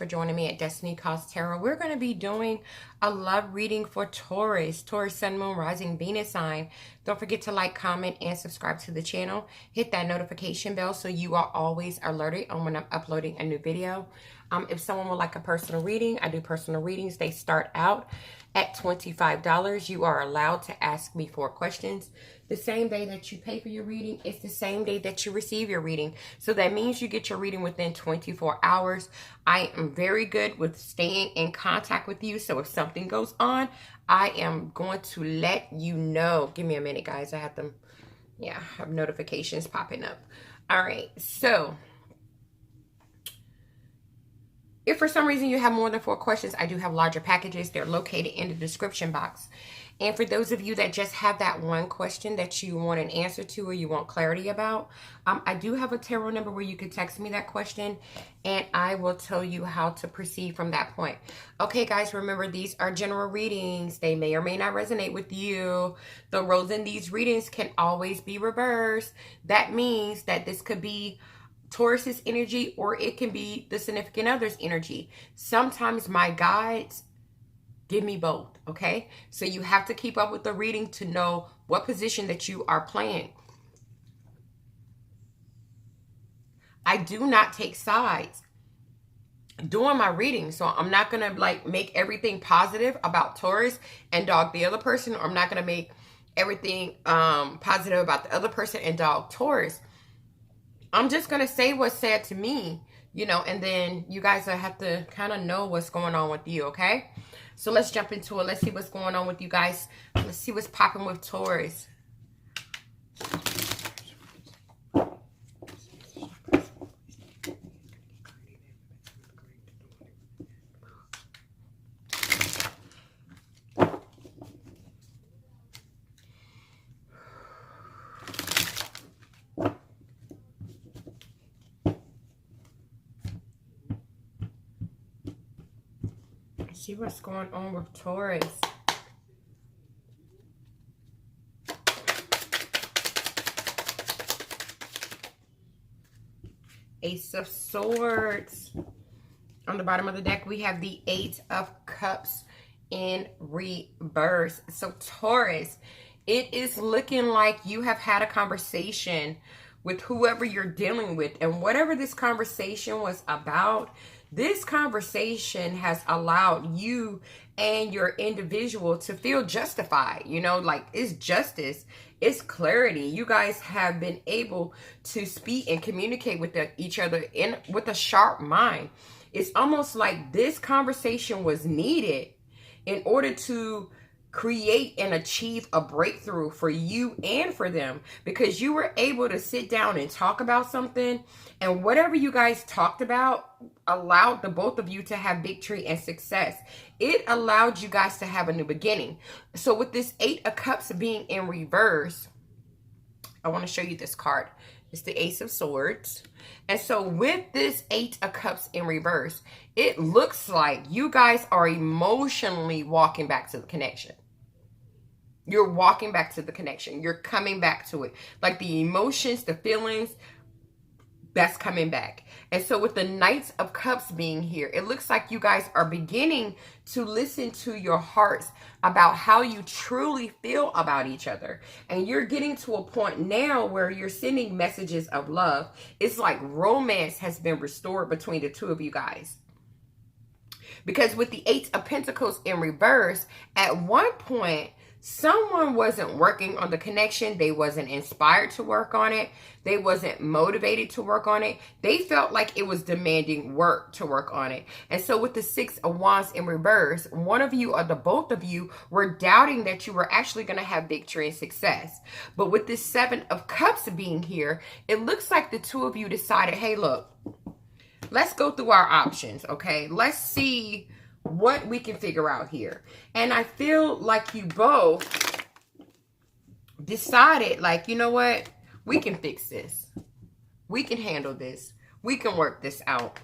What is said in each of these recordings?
for joining me at Destiny Calls Tarot. We're going to be doing a love reading for Taurus, Sun, Moon, Rising, Venus sign. Don't forget to like, comment, and subscribe to the channel. Hit that notification bell so you are always alerted on when I'm uploading a new video. If someone would like a personal reading, I do personal readings. They start out at $25. You are allowed to ask me 4 questions. The same day that you pay for your reading, it's the same day that you receive your reading. So that means you get your reading within 24 hours. I am very good with staying in contact with you. So if something goes on, I am going to let you know. Give me a minute, guys. I have them, have notifications popping up. All right, so if for some reason you have more than 4 questions, I do have larger packages. They're located in the description box. And for those of you that just have that one question that you want an answer to or you want clarity about, I do have a tarot number where you can text me that question and I will tell you how to proceed from that point. Okay, guys, remember these are general readings. They may or may not resonate with you. The roles in these readings can always be reversed. That means that this could be Taurus's energy or it can be the significant other's energy. Sometimes my guides give me both, okay? So you have to keep up with the reading to know what position that you are playing. I do not take sides during my reading. So I'm not going to like make everything positive about Taurus and dog the other person. Or I'm not going to make everything positive about the other person and dog Taurus. I'm just going to say what's said to me, you know, and then you guys have to kind of know what's going on with you, okay? So let's jump into it. Let's see what's going on with you guys. Let's see what's popping with Taurus. See what's going on with Taurus. Ace of Swords. On the bottom of the deck, we have the 8 of Cups in reverse. So Taurus, it is looking like you have had a conversation with whoever you're dealing with. And whatever this conversation was about, this conversation has allowed you and your individual to feel justified. You know, like it's justice, it's clarity. You guys have been able to speak and communicate with each other with a sharp mind. It's almost like this conversation was needed in order to create and achieve a breakthrough for you and for them, because you were able to sit down and talk about something, and whatever you guys talked about allowed the both of you to have victory and success. It allowed you guys to have a new beginning. So with this 8 of Cups being in reverse, I want to show you this card. It's the Ace of Swords. And so with this 8 of Cups in reverse, it looks like you guys are emotionally walking back to the connection. You're walking back to the connection. You're coming back to it. Like the emotions, the feelings, that's coming back. And so with the Knights of Cups being here, it looks like you guys are beginning to listen to your hearts about how you truly feel about each other. And you're getting to a point now where you're sending messages of love. It's like romance has been restored between the two of you guys. Because with the 8 of Pentacles in reverse, at one point, someone wasn't working on the connection. They wasn't inspired to work on it. They wasn't motivated to work on it. They felt like it was demanding work to work on it. And so with the 6 of Wands in reverse, one of you or the both of you were doubting that you were actually going to have victory and success. But with this 7 of Cups being here, it looks like the two of you decided, hey, look, let's go through our options, okay? Let's see what we can figure out here. And I feel like you both decided, like, you know what? We can fix this. We can handle this. We can work this out.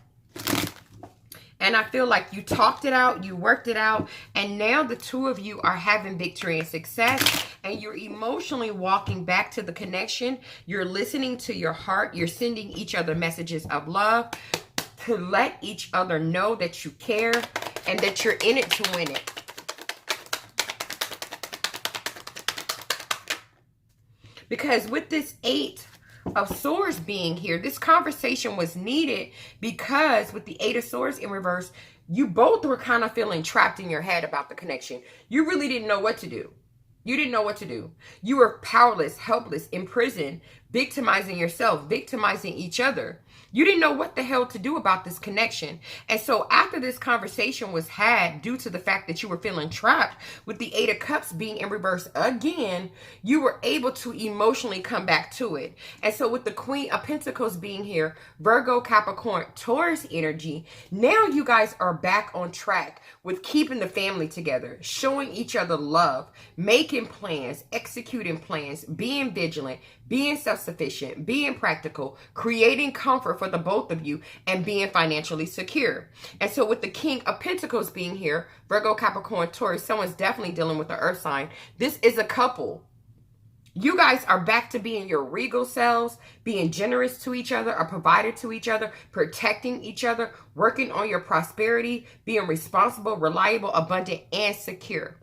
And I feel like you talked it out, you worked it out, and now the two of you are having victory and success, and you're emotionally walking back to the connection. You're listening to your heart. You're sending each other messages of love. to let each other know that you care and that you're in it to win it. Because with this 8 of Swords being here, this conversation was needed because with the 8 of Swords in reverse, you both were kind of feeling trapped in your head about the connection. You really didn't know what to do. You didn't know what to do. You were powerless, helpless, imprisoned, victimizing yourself, victimizing each other. You didn't know what the hell to do about this connection. And so after this conversation was had, due to the fact that you were feeling trapped with the 8 of Cups being in reverse again, you were able to emotionally come back to it. And so with the Queen of Pentacles being here, Virgo, Capricorn, Taurus energy, now you guys are back on track with keeping the family together, showing each other love, making plans, executing plans, being vigilant, being self-sufficient, being practical, creating comfort for the both of you, and being financially secure. And so with the King of Pentacles being here, Virgo, Capricorn, Taurus, someone's definitely dealing with the earth sign. This is a couple. You guys are back to being your regal selves, being generous to each other, a provider to each other, protecting each other, working on your prosperity, being responsible, reliable, abundant, and secure.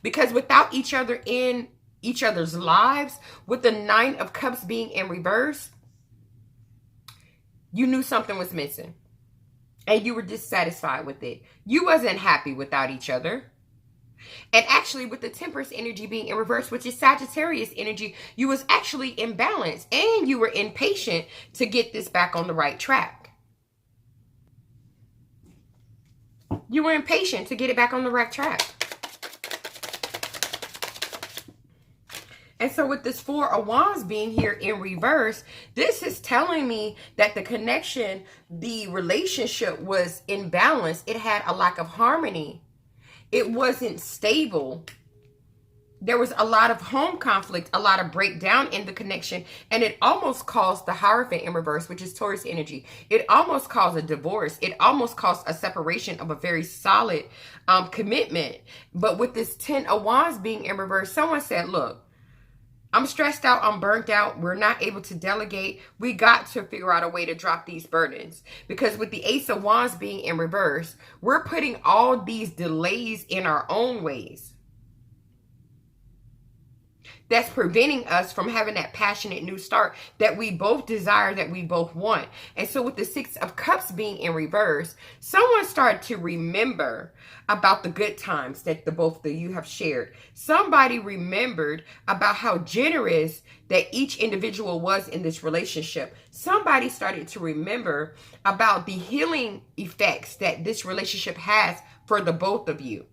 Because without each other in each other's lives, with the 9 of Cups being in reverse, you knew something was missing and you were dissatisfied with it. You wasn't happy without each other. And actually with the Temperance energy being in reverse, which is Sagittarius energy, you was actually imbalanced and you were impatient to get this back on the right track. You were impatient to get it back on the right track. And so with this 4 of Wands being here in reverse, this is telling me that the connection, the relationship was imbalanced. It had a lack of harmony. It wasn't stable. There was a lot of home conflict, a lot of breakdown in the connection, and it almost caused the Hierophant in reverse, which is Taurus energy. It almost caused a divorce. It almost caused a separation of a very solid commitment. But with this 10 of Wands being in reverse, someone said, look, I'm stressed out. I'm burnt out. We're not able to delegate. We got to figure out a way to drop these burdens. Because with the Ace of Wands being in reverse, we're putting all these delays in our own ways. That's preventing us from having that passionate new start that we both desire, that we both want. And so with the 6 of Cups being in reverse, someone started to remember about the good times that the both of you have shared. Somebody remembered about how generous that each individual was in this relationship. Somebody started to remember about the healing effects that this relationship has for the both of you.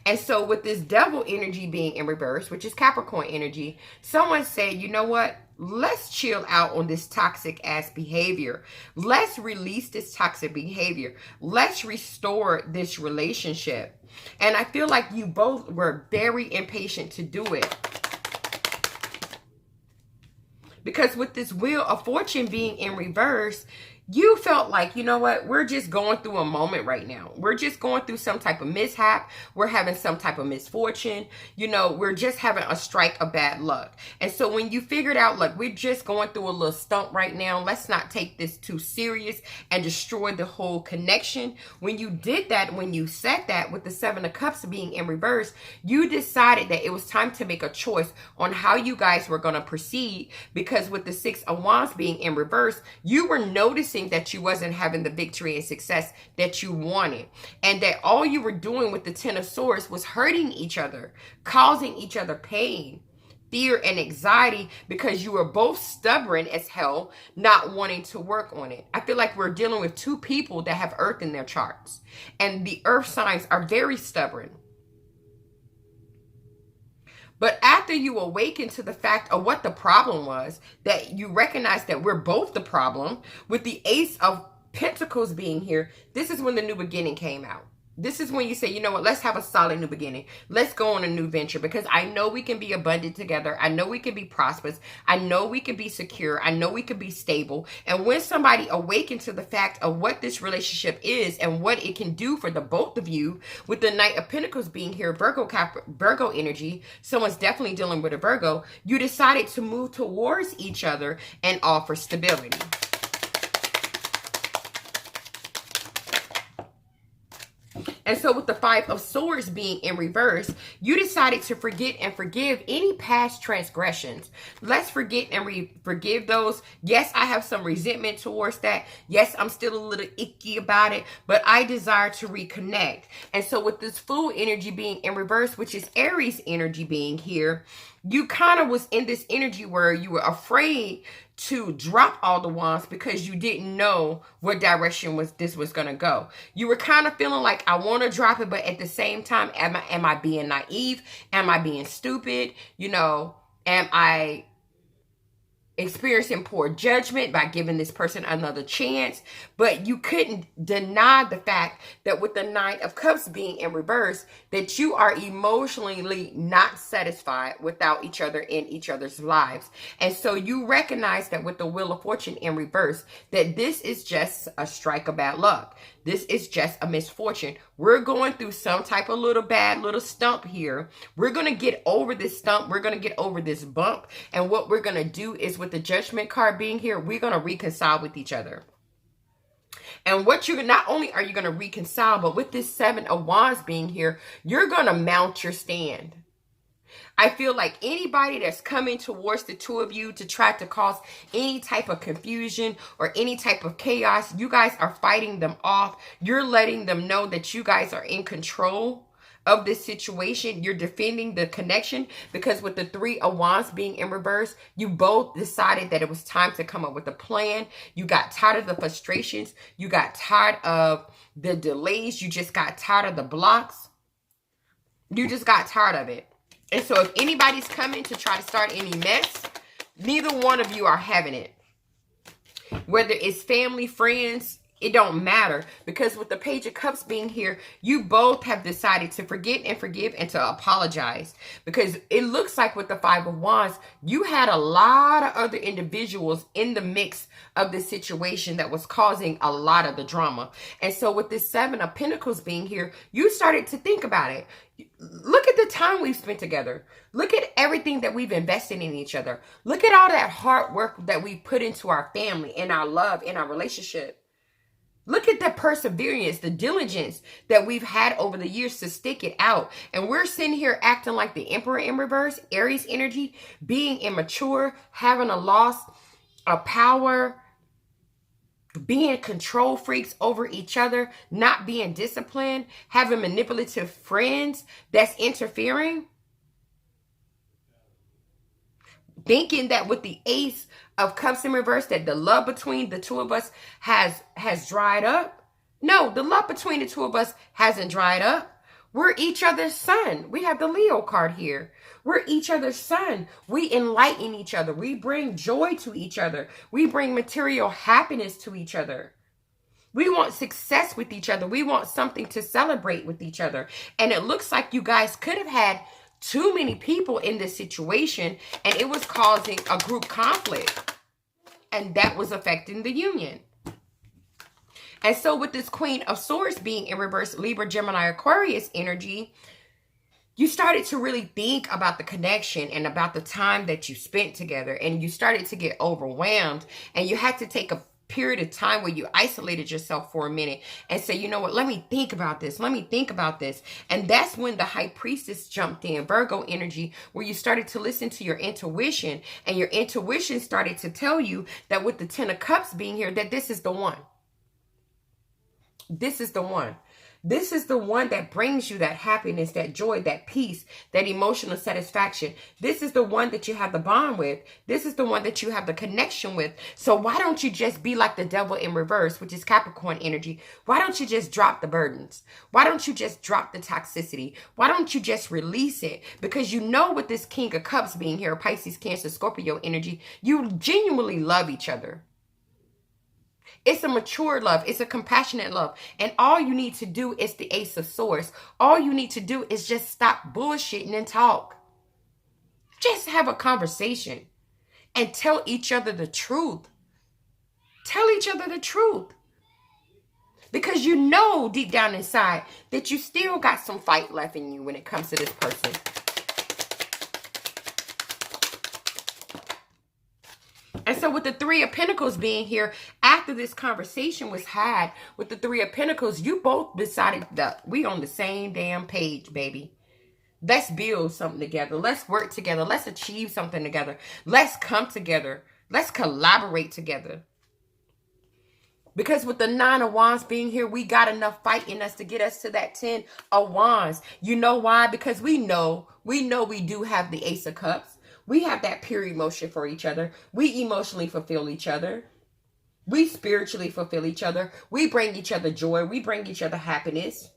And so with this Devil energy being in reverse, which is Capricorn energy, someone said, you know what? Let's chill out on this toxic ass behavior. Let's release this toxic behavior. Let's restore this relationship. And I feel like you both were very impatient to do it. Because with this Wheel of Fortune being in reverse, you felt like, you know what, we're just going through a moment right now. We're just going through some type of mishap. We're having some type of misfortune. You know, we're just having a strike of bad luck. And so when you figured out, like, we're just going through a little stump right now, let's not take this too serious and destroy the whole connection. When you did that, when you said that with the 7 of Cups being in reverse, you decided that it was time to make a choice on how you guys were going to proceed. Because with the 6 of Wands being in reverse, you were noticing that you wasn't having the victory and success that you wanted, and that all you were doing with the 10 of Swords was hurting each other, causing each other pain, fear, and anxiety, because you were both stubborn as hell, not wanting to work on it. I feel like we're dealing with two people that have Earth in their charts, and the Earth signs are very stubborn. But after you awaken to the fact of what the problem was, that you recognize that we're both the problem, with the Ace of Pentacles being here, this is when the new beginning came out. This is when you say, you know what, let's have a solid new beginning. Let's go on a new venture, because I know we can be abundant together. I know we can be prosperous. I know we can be secure. I know we can be stable. And when somebody awakens to the fact of what this relationship is and what it can do for the both of you, with the Knight of Pentacles being here, Virgo energy, someone's definitely dealing with a Virgo, you decided to move towards each other and offer stability. And so with the Five of Swords being in reverse, you decided to forget and forgive any past transgressions. Let's forget and forgive those. Yes, I have some resentment towards that. Yes, I'm still a little icky about it, but I desire to reconnect. And so with this Fool energy being in reverse, which is Aries energy being here, you kind of was in this energy where you were afraid to drop all the wands because you didn't know what direction this was going to go. You were kind of feeling like, I want to drop it, but at the same time, am I being naive? Am I being stupid? You know, am I experiencing poor judgment by giving this person another chance? But you couldn't deny the fact that with the Nine of Cups being in reverse, that you are emotionally not satisfied without each other in each other's lives. And so you recognize that with the Wheel of Fortune in reverse, that this is just a strike of bad luck. This is just a misfortune. We're going through some type of little stump here. We're going to get over this stump. We're going to get over this bump. And what we're going to do is, with the Judgment card being here, we're going to reconcile with each other. And what you're, not only are you going to reconcile, but with this Seven of Wands being here, you're going to mount your stand. I feel like anybody that's coming towards the two of you to try to cause any type of confusion or any type of chaos, you guys are fighting them off. You're letting them know that you guys are in control of this situation. You're defending the connection, because with the Three of Wands being in reverse, you both decided that it was time to come up with a plan. You got tired of the frustrations. You got tired of the delays. You just got tired of the blocks. You just got tired of it. And so if anybody's coming to try to start any mess, neither one of you are having it. Whether it's family, friends, it don't matter, because with the Page of Cups being here, you both have decided to forget and forgive and to apologize, because it looks like with the Five of Wands, you had a lot of other individuals in the mix of the situation that was causing a lot of the drama. And so with this Seven of Pentacles being here, you started to think about it. Look at the time we've spent together. Look at everything that we've invested in each other. Look at all that hard work that we put into our family and our love and our relationship. Look at the perseverance, the diligence that we've had over the years to stick it out. And we're sitting here acting like the Emperor in reverse, Aries energy, being immature, having a loss of power, being control freaks over each other, not being disciplined, having manipulative friends that's interfering. Thinking that with the Ace of Cups in reverse, that the love between the two of us has dried up. No, the love between the two of us hasn't dried up. We're each other's sun. We have the Leo card here. We're each other's sun. We enlighten each other. We bring joy to each other. We bring material happiness to each other. We want success with each other. We want something to celebrate with each other. And it looks like you guys could have had too many people in this situation, and it was causing a group conflict, and that was affecting the union. And so with this Queen of Swords being in reverse, Libra, Gemini, Aquarius energy, you started to really think about the connection and about the time that you spent together, and you started to get overwhelmed, and you had to take a period of time where you isolated yourself for a minute and say, you know what, let me think about this. Let me think about this. And that's when the High Priestess jumped in, Virgo energy, where you started to listen to your intuition, and your intuition started to tell you that with the Ten of Cups being here, that this is the one. This is the one. This is the one that brings you that happiness, that joy, that peace, that emotional satisfaction. This is the one that you have the bond with. This is the one that you have the connection with. So why don't you just be like the Devil in reverse, which is Capricorn energy? Why don't you just drop the burdens? Why don't you just drop the toxicity? Why don't you just release it? Because you know, with this King of Cups being here, Pisces, Cancer, Scorpio energy, you genuinely love each other. It's a mature love. It's a compassionate love. And all you need to do is the Ace of Swords. All you need to do is just stop bullshitting and talk. Just have a conversation and tell each other the truth. Tell each other the truth. Because you know deep down inside that you still got some fight left in you when it comes to this person. And so with the Three of Pentacles being here, after this conversation was had with the Three of Pentacles, you both decided that we on the same damn page, baby. Let's build something together. Let's work together. Let's achieve something together. Let's come together. Let's collaborate together. Because with the Nine of Wands being here, we got enough fight in us to get us to that 10 of Wands. You know why? Because we know we do have the Ace of Cups. We have that pure emotion for each other. We emotionally fulfill each other. We spiritually fulfill each other. We bring each other joy. We bring each other happiness.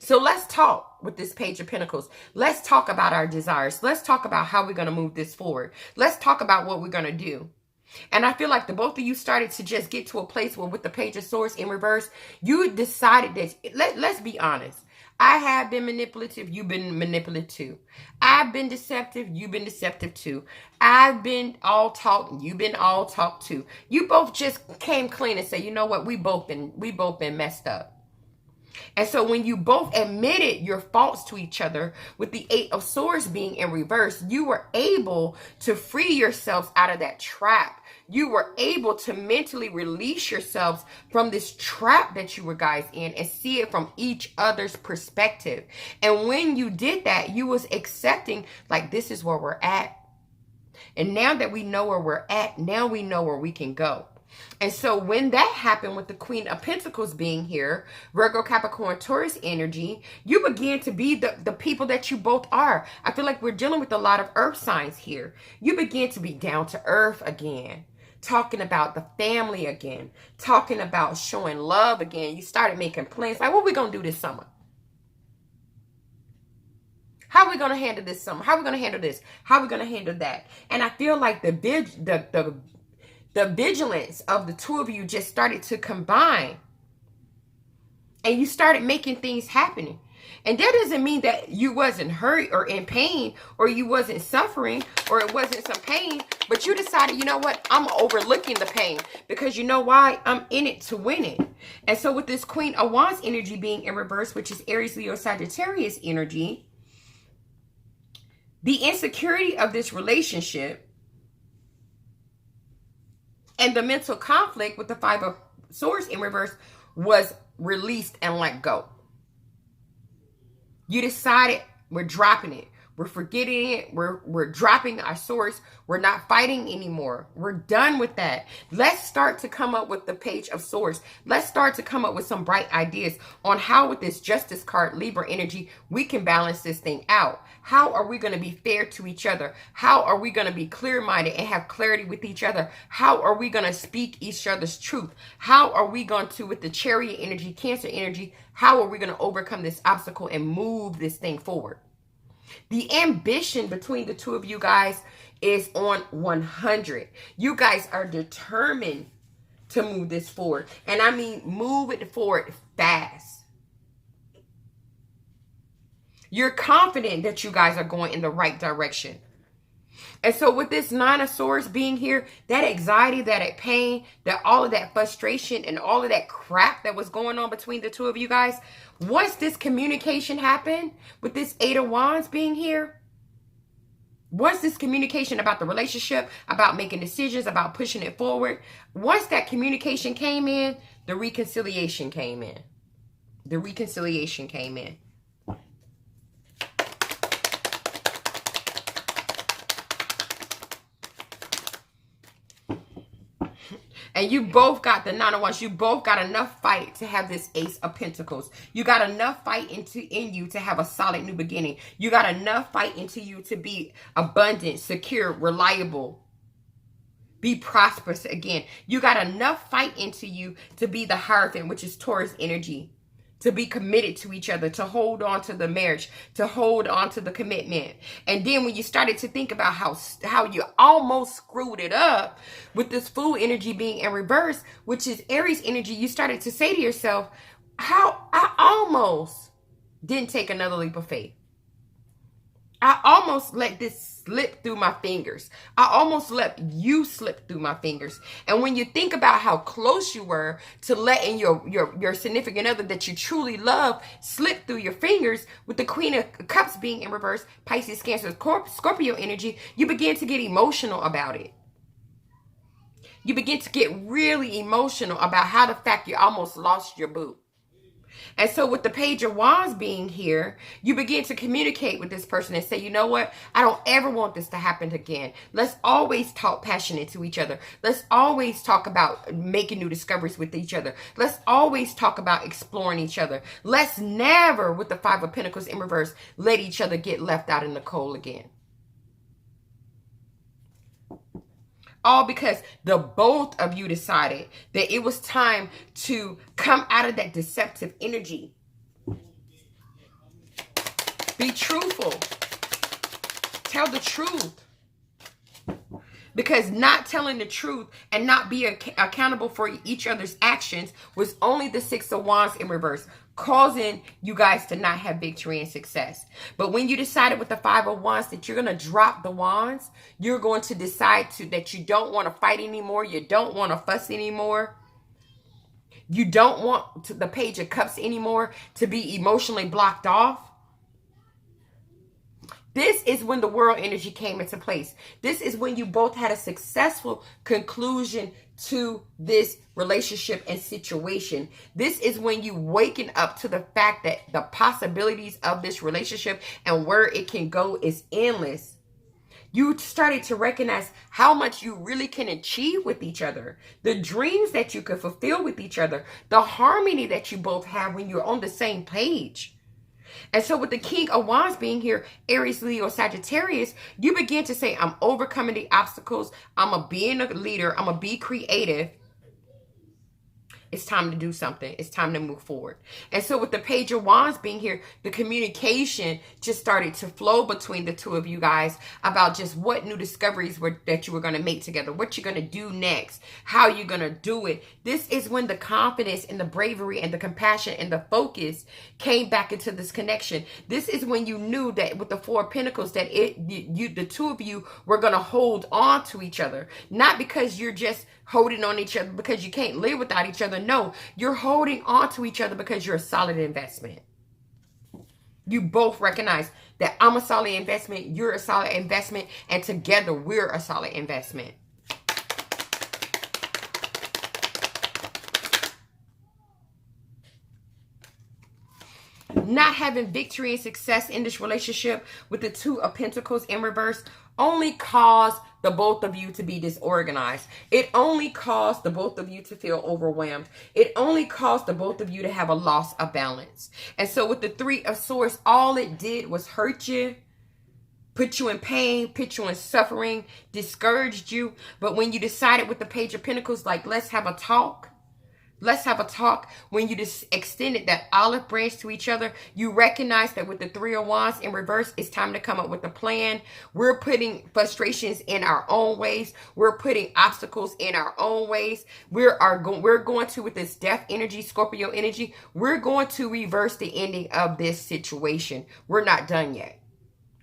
So let's talk with this Page of Pentacles. Let's talk about our desires. Let's talk about how we're going to move this forward. Let's talk about what we're going to do. And I feel like the both of you started to just get to a place where with the Page of Swords in reverse, you decided that, let's be honest. I have been manipulative. You've been manipulative too. I've been deceptive. You've been deceptive too. I've been all talk. You've been all talk too. You both just came clean and said, you know what? We both been messed up. And so when you both admitted your faults to each other with the Eight of Swords being in reverse, you were able to free yourselves out of that trap. You were able to mentally release yourselves from this trap that you were guys in and see it from each other's perspective. And when you did that, you was accepting like this is where we're at. And now that we know where we're at, now we know where we can go. And so when that happened with the Queen of Pentacles being here, Virgo, Capricorn, Taurus energy, you begin to be the people that you both are. I feel like we're dealing with a lot of earth signs here. You begin to be down to earth again. Talking about the family again. Talking about showing love again. You started making plans. Like, what are we going to do this summer? How are we going to handle this summer? How are we going to handle this? How are we going to handle that? And I feel like the vigilance of the two of you just started to combine. And you started making things happen. And that doesn't mean that you wasn't hurt or in pain or you wasn't suffering or it wasn't some pain. But you decided, you know what? I'm overlooking the pain because you know why? I'm in it to win it. And so with this Queen of Wands energy being in reverse, which is Aries, Leo, Sagittarius energy, the insecurity of this relationship and the mental conflict with the Five of Swords in reverse was released and let go. You decided we're dropping it. We're forgetting it. We're dropping our swords. We're not fighting anymore. We're done with that. Let's start to come up with the Page of Swords. Let's start to come up with some bright ideas on how with this Justice card, Libra energy, we can balance this thing out. How are we going to be fair to each other? How are we going to be clear-minded and have clarity with each other? How are we going to speak each other's truth? How are we going to, with the Chariot energy, Cancer energy, how are we going to overcome this obstacle and move this thing forward? The ambition between the two of you guys is on 100. You guys are determined to move this forward. And I mean, move it forward fast. You're confident that you guys are going in the right direction. And so with this Nine of Swords being here, that anxiety, that pain, that all of that frustration and all of that crap that was going on between the two of you guys, once this communication happened with this Eight of Wands being here, once this communication about the relationship, about making decisions, about pushing it forward, once that communication came in, the reconciliation came in. The reconciliation came in. And you both got the Nine of Wands. You both got enough fight to have this Ace of Pentacles. You got enough fight in you to have a solid new beginning. You got enough fight into you to be abundant, secure, reliable. Be prosperous again. You got enough fight into you to be the Hierophant, which is Taurus energy. To be committed to each other, to hold on to the marriage, to hold on to the commitment. And then when you started to think about how you almost screwed it up with this Fool energy being in reverse, which is Aries energy, you started to say to yourself, how I almost didn't take another leap of faith. I almost let this slip through my fingers. I almost let you slip through my fingers. And when you think about how close you were to letting your significant other that you truly love slip through your fingers with the Queen of Cups being in reverse, Pisces, Cancer, Scorpio energy, you begin to get emotional about it. You begin to get really emotional about how the fact you almost lost your boo. And so with the Page of Wands being here, you begin to communicate with this person and say, you know what? I don't ever want this to happen again. Let's always talk passionate to each other. Let's always talk about making new discoveries with each other. Let's always talk about exploring each other. Let's never, with the Five of Pentacles in reverse, let each other get left out in the cold again. All because the both of you decided that it was time to come out of that deceptive energy. Be truthful. Tell the truth. Because not telling the truth and not being accountable for each other's actions was only the Six of Wands in reverse, causing you guys to not have victory and success. But when you decided with the Five of Wands that you're going to drop the wands, you're going to decide that you don't want to fight anymore. You don't want to fuss anymore. You don't want the Page of Cups anymore to be emotionally blocked off. This is when the world energy came into place. This is when you both had a successful conclusion to this relationship and situation. This is when you waken up to the fact that the possibilities of this relationship and where it can go is endless. You started to recognize how much you really can achieve with each other. The dreams that you could fulfill with each other. The harmony that you both have when you're on the same page. And so with the King of Wands being here, Aries, Leo, Sagittarius, you begin to say, I'm overcoming the obstacles. I'm a being a leader. I'm going to be creative. It's time to do something. It's time to move forward. And so with the Page of Wands being here, the communication just started to flow between the two of you guys about just what new discoveries that you were going to make together, what you're going to do next, how you're going to do it. This is when the confidence and the bravery and the compassion and the focus came back into this connection. This is when you knew that with the Four of Pentacles that the two of you were going to hold on to each other. Not because you're just holding on each other because you can't live without each other. No, you're holding on to each other because you're a solid investment. You both recognize that I'm a solid investment, you're a solid investment, and together we're a solid investment. Not having victory and success in this relationship with the Two of Pentacles in reverse only caused the both of you to be disorganized. It only caused the both of you to feel overwhelmed. It only caused the both of you to have a loss of balance. And so with the Three of Swords, all it did was hurt you, put you in pain, put you in suffering, discouraged you. But when you decided with the Page of Pentacles, like, let's have a talk. Let's have a talk. When you just extended that olive branch to each other, you recognize that with the Three of Wands in reverse, it's time to come up with a plan. We're putting frustrations in our own ways. We're putting obstacles in our own ways. We're going to, with this death energy, Scorpio energy, we're going to reverse the ending of this situation. We're not done yet.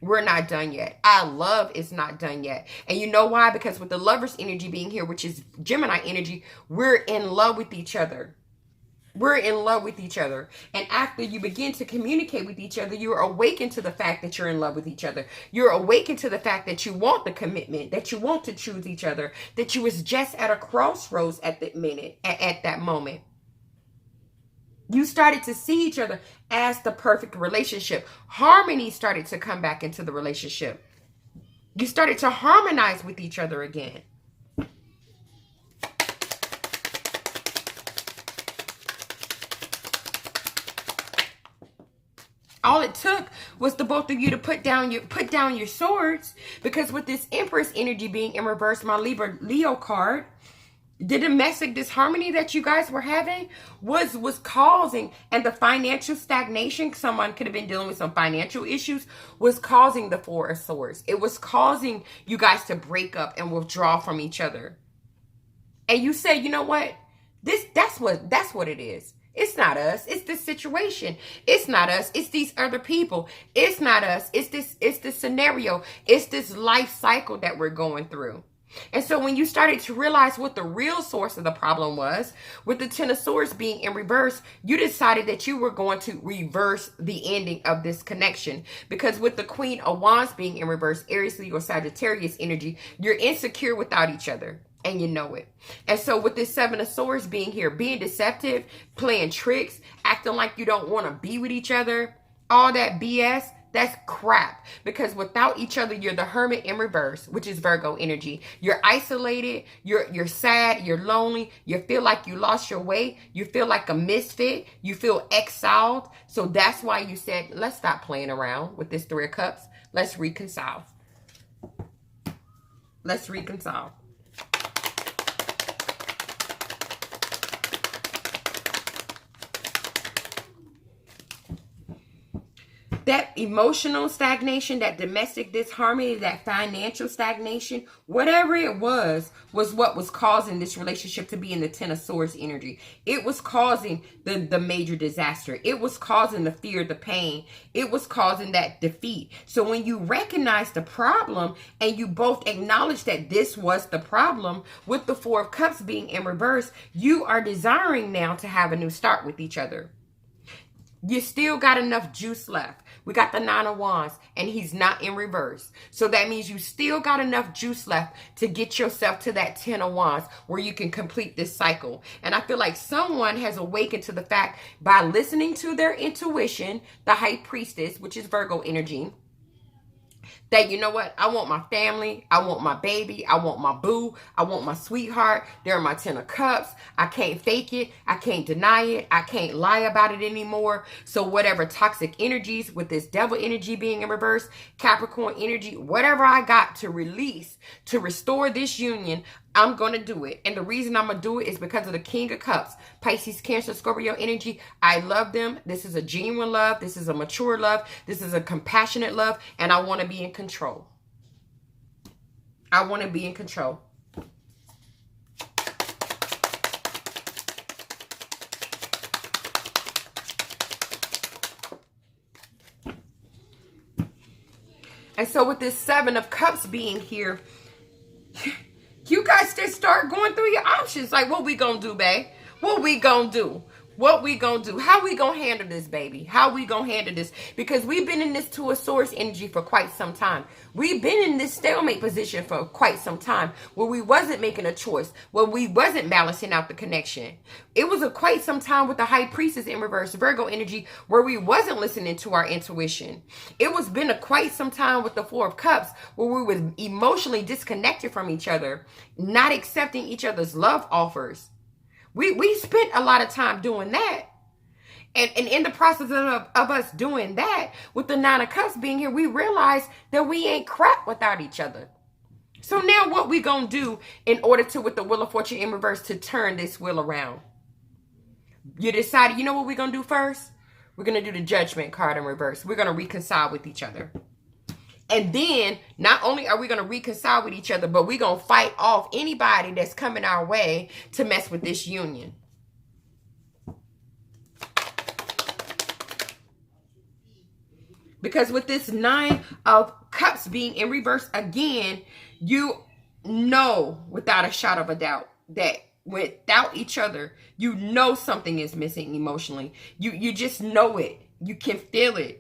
We're not done yet. Our love is not done yet. And you know why? Because with the Lover's energy being here, which is Gemini energy, we're in love with each other. We're in love with each other. And after you begin to communicate with each other, you're awakened to the fact that you're in love with each other. You're awakened to the fact that you want the commitment, that you want to choose each other, that you was just at a crossroads at that moment. You started to see each other as the perfect relationship. Harmony started to come back into the relationship. You started to harmonize with each other again. All it took was the both of you to put down your swords, because with this Empress energy being in reverse, my Leo card, the domestic disharmony that you guys were having was causing, and the financial stagnation, someone could have been dealing with some financial issues, was causing the Four of Swords. It was causing you guys to break up and withdraw from each other. And you say, you know what? That's what it is. It's not us. It's this situation. It's not us. It's these other people. It's not us. It's this scenario. It's this life cycle that we're going through. And so when you started to realize what the real source of the problem was, with the Ten of Swords being in reverse, you decided that you were going to reverse the ending of this connection. Because with the Queen of Wands being in reverse, Aries, Leo, Sagittarius energy, you're insecure without each other. and you know it. And so with this Seven of Swords being here, being deceptive, playing tricks, acting like you don't want to be with each other, all that BS, that's crap. Because without each other, you're the Hermit in reverse, which is Virgo energy. You're isolated, you're sad, you're lonely, you feel like you lost your way, you feel like a misfit, you feel exiled. So that's why you said, let's stop playing around with this Three of Cups. Let's reconcile. Let's reconcile. That emotional stagnation, that domestic disharmony, that financial stagnation, whatever it was what was causing this relationship to be in the Ten of Swords energy. It was causing the major disaster. It was causing the fear, the pain. It was causing that defeat. So when you recognize the problem and you both acknowledge that this was the problem, with the Four of Cups being in reverse, you are desiring now to have a new start with each other. You still got enough juice left. We got the Nine of Wands, and he's not in reverse. So that means you still got enough juice left to get yourself to that Ten of Wands where you can complete this cycle. And I feel like someone has awakened to the fact by listening to their intuition, the High Priestess, which is Virgo energy, that, you know what, I want my family, I want my baby, I want my boo, I want my sweetheart. They're my Ten of Cups. I can't fake it. I can't deny it. I can't lie about it anymore. So whatever toxic energies, with this Devil energy being in reverse, Capricorn energy, whatever I got to release to restore this union, I'm going to do it. And the reason I'm going to do it is because of the King of Cups, Pisces, Cancer, Scorpio energy. I love them. This is a genuine love. This is a mature love. This is a compassionate love. And I want to be in control. I want to be in control. And so with this Seven of Cups being here, you guys just start going through your options. Like, what we gonna do, babe? What we gonna do? What we gonna do? How we gonna handle this, baby? How we gonna handle this? Because we've been in this Two of Swords energy for quite some time. We've been in this stalemate position for quite some time where we wasn't making a choice, where we wasn't balancing out the connection. It was quite some time with the High Priestess in reverse, Virgo energy, where we wasn't listening to our intuition. It was been quite some time with the Four of Cups where we were emotionally disconnected from each other, not accepting each other's love offers. We spent a lot of time doing that. And in the process of us doing that, with the Nine of Cups being here, we realized that we ain't crap without each other. So now what we gonna do in order to, with the Wheel of Fortune in reverse, to turn this wheel around? You decided, you know what we're gonna do first? We're gonna do the Judgment card in reverse. We're gonna reconcile with each other. And then, not only are we going to reconcile with each other, but we're going to fight off anybody that's coming our way to mess with this union. Because with this Nine of Cups being in reverse again, you know without a shadow of a doubt that without each other, you know something is missing emotionally. You just know it. You can feel it.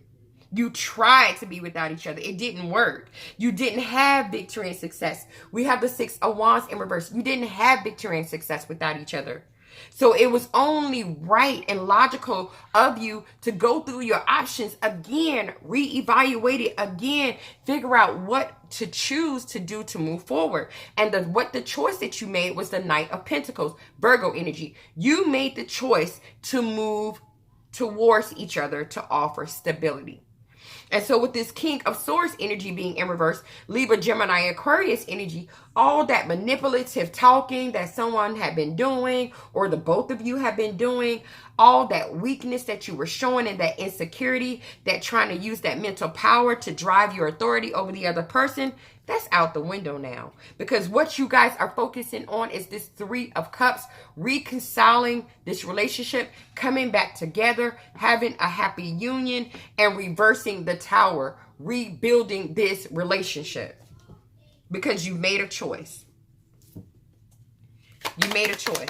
You tried to be without each other. It didn't work. You didn't have victory and success. We have the Six of Wands in reverse. You didn't have victory and success without each other. So it was only right and logical of you to go through your options again, reevaluate it again, figure out what to choose to do to move forward. And what the choice that you made was the Knight of Pentacles, Virgo energy. You made the choice to move towards each other to offer stability. And so with this King of Swords energy being in reverse, Libra, Gemini, Aquarius energy, all that manipulative talking that someone had been doing, or the both of you have been doing, all that weakness that you were showing and that insecurity, that trying to use that mental power to drive your authority over the other person, that's out the window now. Because what you guys are focusing on is this Three of Cups, reconciling this relationship, coming back together, having a happy union, and reversing the Tower, rebuilding this relationship. Because you made a choice. You made a choice.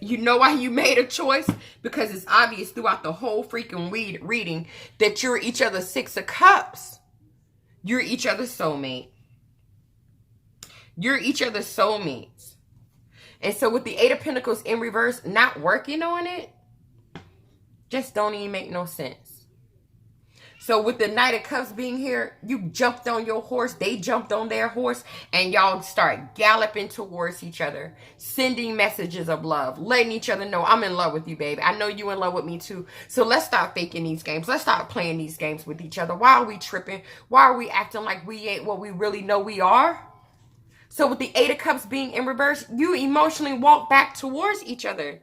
You know why you made a choice? Because it's obvious throughout the whole freaking reading that you're each other's Six of Cups. You're each other's soulmate. You're each other's soulmates. And so with the Eight of Pentacles in reverse, not working on it, just don't even make no sense. So with the Knight of Cups being here, you jumped on your horse, they jumped on their horse, and y'all start galloping towards each other, sending messages of love, letting each other know, I'm in love with you, baby. I know you in love with me too. So let's stop faking these games. Let's stop playing these games with each other. Why are we tripping? Why are we acting like we ain't what we really know we are? So with the Eight of Cups being in reverse, you emotionally walk back towards each other.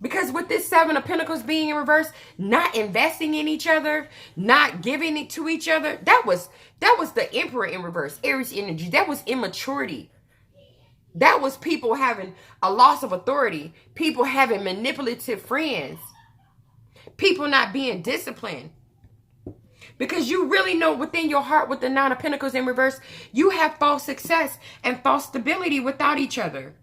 Because with this Seven of Pentacles being in reverse, not investing in each other, not giving it to each other, that was the Emperor in reverse, Aries energy. That was immaturity. That was people having a loss of authority, people having manipulative friends, people not being disciplined. Because you really know within your heart with the Nine of Pentacles in reverse, you have false success and false stability without each other.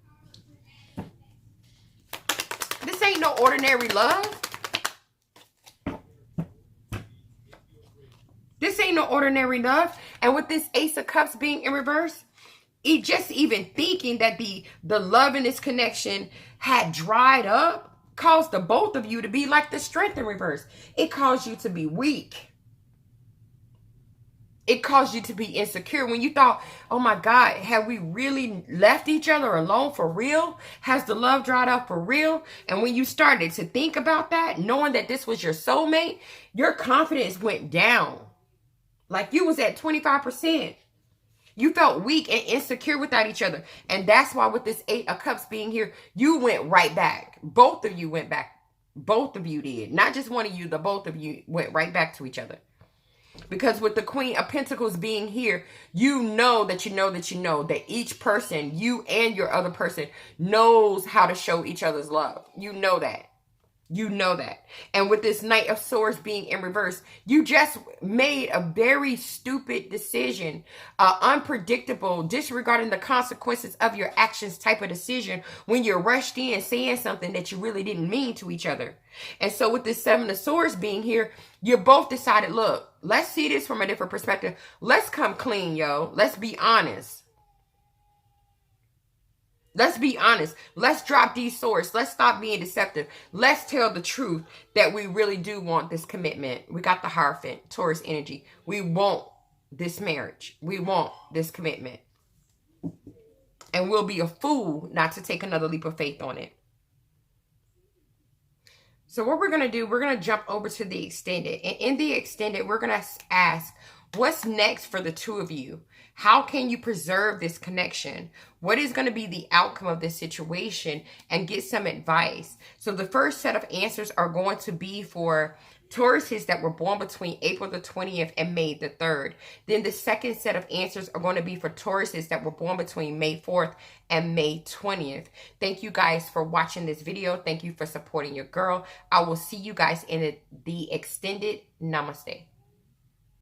This ain't no ordinary love. This ain't no ordinary love. And with this Ace of Cups being in reverse, just even thinking that the love in this connection had dried up caused the both of you to be like the Strength in reverse. It caused you to be weak. It caused you to be insecure when you thought, oh my God, have we really left each other alone for real? Has the love dried up for real? And when you started to think about that, knowing that this was your soulmate, your confidence went down. Like you was at 25%. You felt weak and insecure without each other. And that's why with this Eight of Cups being here, you went right back. Both of you went back. Both of you did. Not just one of you, the both of you went right back to each other. Because with the Queen of Pentacles being here, you know that each person, you and your other person, knows how to show each other's love. You know that. You know that. And with this Knight of Swords being in reverse, you just made a very stupid decision, unpredictable, disregarding the consequences of your actions type of decision when you're rushed in saying something that you really didn't mean to each other. And so with this Seven of Swords being here, you both decided, look, let's see this from a different perspective. Let's come clean, yo. Let's be honest. Let's be honest. Let's drop these swords. Let's stop being deceptive. Let's tell the truth that we really do want this commitment. We got the Hierophant, Taurus energy. We want this marriage. We want this commitment. And we'll be a fool not to take another leap of faith on it. So what we're going to do, we're going to jump over to the extended. And in the extended, we're going to ask, what's next for the two of you? How can you preserve this connection? What is going to be the outcome of this situation? And get some advice. So the first set of answers are going to be for Tauruses that were born between April the 20th and May the 3rd. Then the second set of answers are going to be for Tauruses that were born between May 4th and May 20th. Thank you guys for watching this video. Thank you for supporting your girl. I will see you guys in the extended. Namaste.